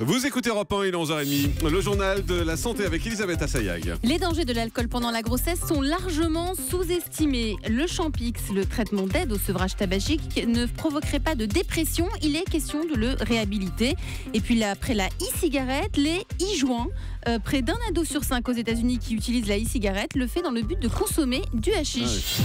Vous écoutez Europe 1, il est 11h30. Le journal de la santé avec Elisabeth Assayag. Les dangers de l'alcool pendant la grossesse sont largement sous-estimés. Le Champix, le traitement d'aide au sevrage tabagique, ne provoquerait pas de dépression. Il est question de le réhabiliter. Et puis après la e-cigarette, les e-joints. Près d'un ado sur 5 aux États-Unis qui utilise la e-cigarette le fait dans le but de consommer du hashish.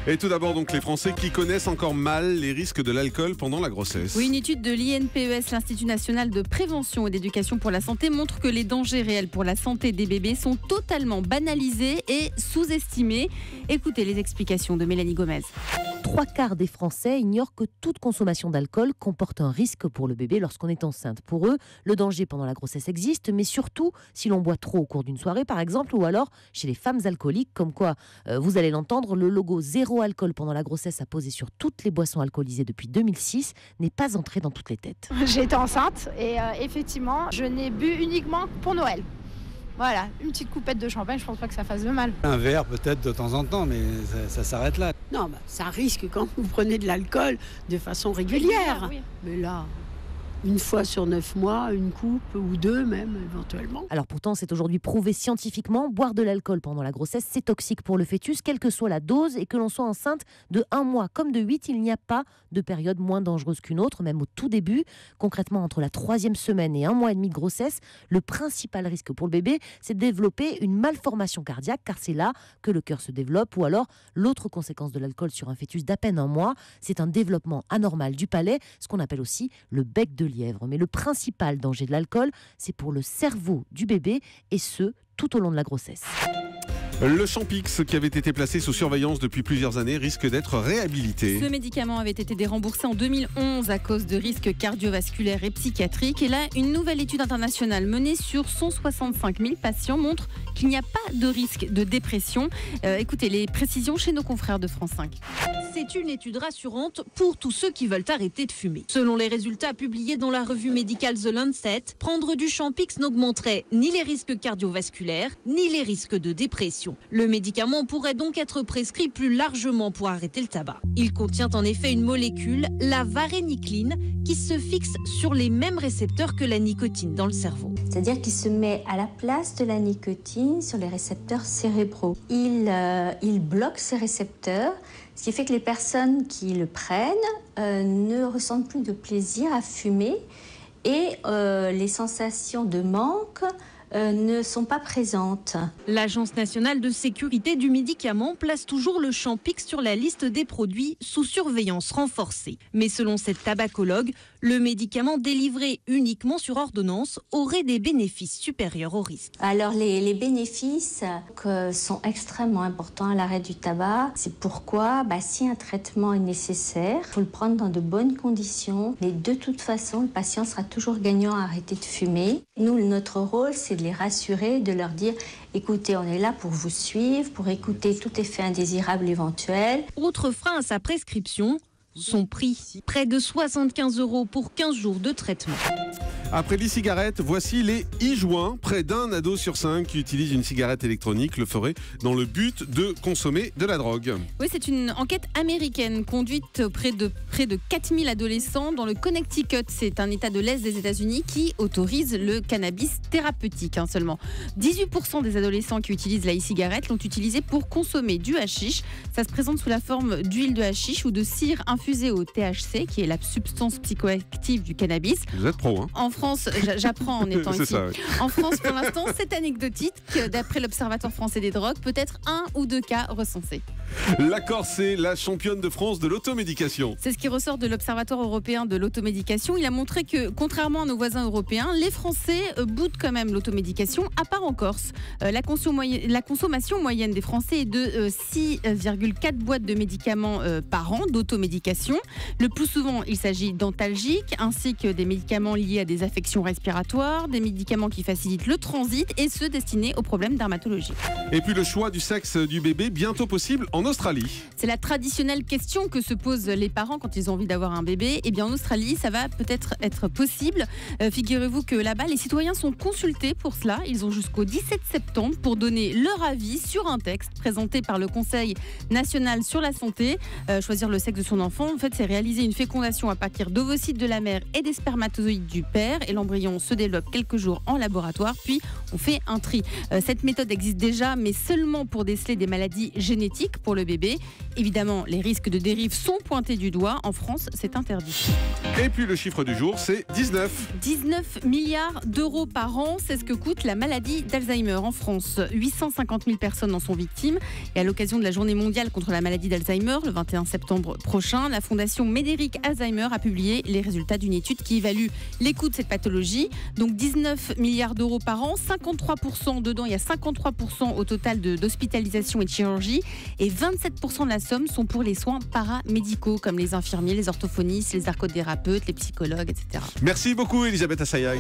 Et tout d'abord, donc, les Français qui connaissent encore mal les risques de l'alcool pendant la grossesse. Oui, une étude de l'INPES, l'Institut national de prévention et d'éducation pour la santé, montre que les dangers réels pour la santé des bébés sont totalement banalisés et sous-estimés. Écoutez les explications de Mélanie Gomez. 3/4 des Français ignorent que toute consommation d'alcool comporte un risque pour le bébé lorsqu'on est enceinte. Pour eux, le danger pendant la grossesse existe, mais surtout si l'on boit trop au cours d'une soirée, par exemple, ou alors chez les femmes alcooliques, comme quoi, vous allez l'entendre, le logo zéro alcool pendant la grossesse apposé sur toutes les boissons alcoolisées depuis 2006 n'est pas entré dans toutes les têtes. J'ai été enceinte et effectivement, je n'ai bu uniquement pour Noël. Voilà, une petite coupette de champagne, je pense pas que ça fasse de mal. Un verre peut-être de temps en temps, mais ça s'arrête là. Non, ça risque quand vous prenez de l'alcool de façon régulière. Oui. Mais là, une fois sur 9 mois, une coupe ou deux même, éventuellement. Alors pourtant, c'est aujourd'hui prouvé scientifiquement, boire de l'alcool pendant la grossesse, c'est toxique pour le fœtus, quelle que soit la dose, et que l'on soit enceinte de 1 mois comme de 8, il n'y a pas de période moins dangereuse qu'une autre, même au tout début. Concrètement, entre la 3e semaine et 1 mois et demi de grossesse, le principal risque pour le bébé, c'est de développer une malformation cardiaque, car c'est là que le cœur se développe, ou alors l'autre conséquence de l'alcool sur un fœtus d'à peine 1 mois, c'est un développement anormal du palais, ce qu'on appelle aussi le bec de lièvre. Mais le principal danger de l'alcool, c'est pour le cerveau du bébé, et ce, tout au long de la grossesse. Le Champix, qui avait été placé sous surveillance depuis plusieurs années, risque d'être réhabilité. Ce médicament avait été déremboursé en 2011 à cause de risques cardiovasculaires et psychiatriques. Et là, une nouvelle étude internationale menée sur 165 000 patients montre qu'il n'y a pas de risque de dépression. Écoutez les précisions chez nos confrères de France 5. C'est une étude rassurante pour tous ceux qui veulent arrêter de fumer. Selon les résultats publiés dans la revue médicale The Lancet, prendre du Champix n'augmenterait ni les risques cardiovasculaires, ni les risques de dépression. Le médicament pourrait donc être prescrit plus largement pour arrêter le tabac. Il contient en effet une molécule, la varénicline, qui se fixe sur les mêmes récepteurs que la nicotine dans le cerveau. C'est-à-dire qu'il se met à la place de la nicotine sur les récepteurs cérébraux. Il bloque ces récepteurs, ce qui fait que les personnes qui le prennent ne ressentent plus de plaisir à fumer et les sensations de manque ne sont pas présentes. L'Agence nationale de sécurité du médicament place toujours le Champix sur la liste des produits sous surveillance renforcée. Mais selon cette tabacologue, le médicament délivré uniquement sur ordonnance aurait des bénéfices supérieurs aux risques. Alors les bénéfices sont extrêmement importants à l'arrêt du tabac. C'est pourquoi si un traitement est nécessaire, il faut le prendre dans de bonnes conditions. Mais de toute façon, le patient sera toujours gagnant à arrêter de fumer. Nous, notre rôle, c'est de les rassurer, de leur dire « Écoutez, on est là pour vous suivre, pour écouter tout effet indésirable éventuel. » Autre frein à sa prescription, son prix. Près de 75 € pour 15 jours de traitement. Après les cigarettes, voici les e-joints. Près d'un ado sur 5 qui utilise une cigarette électronique le ferait dans le but de consommer de la drogue. Oui, c'est une enquête américaine conduite auprès de près de 4000 adolescents dans le Connecticut. C'est un état de l'Est des États-Unis qui autorise le cannabis thérapeutique seulement. 18% des adolescents qui utilisent la e-cigarette l'ont utilisé pour consommer du hashish. Ça se présente sous la forme d'huile de hashish ou de cire infusée au THC, qui est la substance psychoactive du cannabis. Vous êtes pro, hein? En France, j'apprends en étant ici. Ça, oui. En France, pour l'instant, c'est anecdotique. D'après l'Observatoire français des drogues, peut-être 1 ou 2 cas recensés. La Corse est la championne de France de l'automédication. C'est ce qui ressort de l'Observatoire européen de l'automédication. Il a montré que, contrairement à nos voisins européens, les Français boudent quand même l'automédication, à part en Corse. La consommation moyenne des Français est de 6,4 boîtes de médicaments par an d'automédication. Le plus souvent, il s'agit d'antalgiques, ainsi que des médicaments liés à des affections respiratoires, des médicaments qui facilitent le transit et ceux destinés aux problèmes dermatologiques. Et puis le choix du sexe du bébé, bientôt possible en en Australie. C'est la traditionnelle question que se posent les parents quand ils ont envie d'avoir un bébé. Eh bien, en Australie, ça va peut-être être possible. Figurez-vous que là-bas, les citoyens sont consultés pour cela. Ils ont jusqu'au 17 septembre pour donner leur avis sur un texte présenté par le Conseil national sur la santé. Choisir le sexe de son enfant, en fait, c'est réaliser une fécondation à partir d'ovocytes de la mère et des spermatozoïdes du père. Et l'embryon se développe quelques jours en laboratoire, puis on fait un tri. Cette méthode existe déjà, mais seulement pour déceler des maladies génétiques pour le bébé. Évidemment, les risques de dérive sont pointés du doigt. En France, c'est interdit. Et puis le chiffre du jour, c'est 19. 19 milliards d'euros par an, c'est ce que coûte la maladie d'Alzheimer en France. 850 000 personnes en sont victimes. Et à l'occasion de la journée mondiale contre la maladie d'Alzheimer, le 21 septembre prochain, la fondation Médéric Alzheimer a publié les résultats d'une étude qui évalue les coûts de cette pathologie. Donc 19 milliards d'euros par an, 53% dedans, il y a 53% au total d'hospitalisation et de chirurgie. Et 27% de la somme sont pour les soins paramédicaux, comme les infirmiers, les orthophonistes, les ergothérapeutes, les psychologues, etc. Merci beaucoup Elisabeth Assayag.